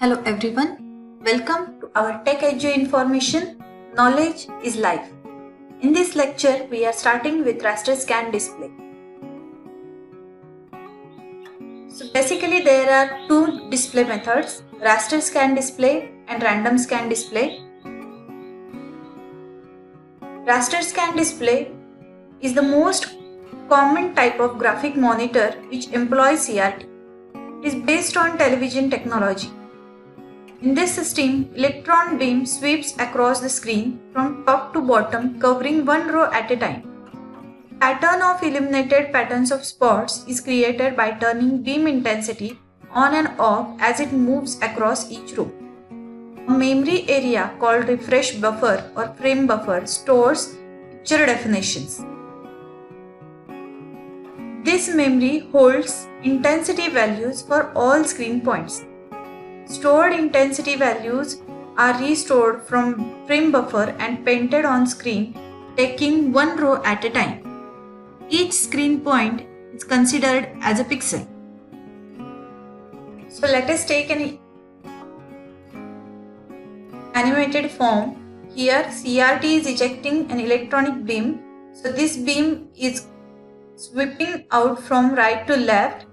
Hello everyone, welcome to our Tech Edu information. Knowledge is life. In this lecture, we are starting with raster scan display. So basically there are two display methods, raster scan display and random scan display. Raster scan display is the most common type of graphic monitor which employs CRT. It is based on television technology. In this system, electron beam sweeps across the screen from top to bottom, covering one row at a time. The pattern of illuminated patterns of spots is created by turning beam intensity on and off as it moves across each row. A memory area called refresh buffer or frame buffer stores picture definitions. This memory holds intensity values for all screen points. Stored intensity values are restored from frame buffer and painted on screen, taking one row at a time. Each screen point is considered as a pixel. So let us take an animated form. Here CRT is ejecting an electronic beam. So this beam is sweeping out from right to left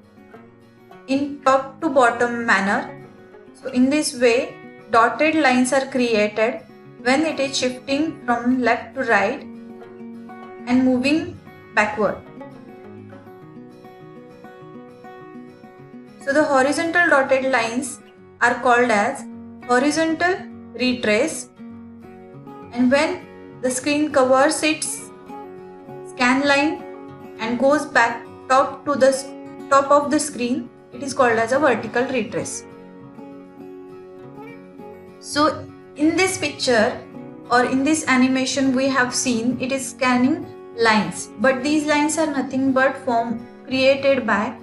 in top to bottom manner. So in this way, dotted lines are created when it is shifting from left to right and moving backward. So the horizontal dotted lines are called as horizontal retrace, and when the screen covers its scan line and goes back top to the top of the screen, it is called as a vertical retrace. So in this picture or in this animation we have seen it is scanning lines, but these lines are nothing but form created by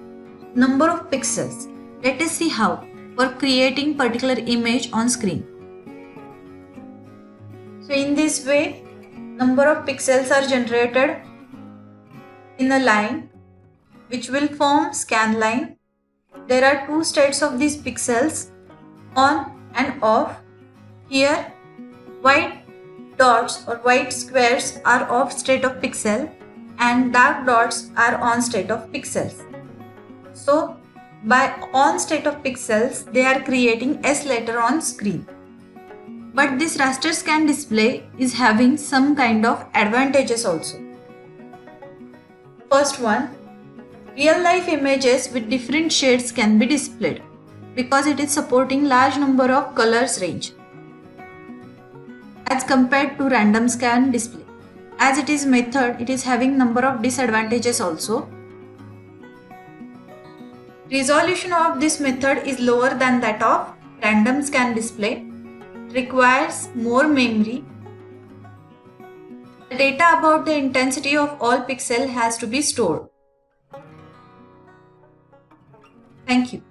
number of pixels. Let us see how for creating particular image on screen. So in this way number of pixels are generated in a line which will form scan line. There are two states of these pixels, on and off. Here, white dots or white squares are off state of pixel and dark dots are on state of pixels. So, by on state of pixels, they are creating S letter on screen. But this raster scan display is having some kind of advantages also. First one, real life images with different shades can be displayed because it is supporting large number of colors range as compared to random scan display. As it is method, it is having number of disadvantages also. Resolution of this method is lower than that of random scan display. It requires more memory. The data about the intensity of all pixel has to be stored. Thank you.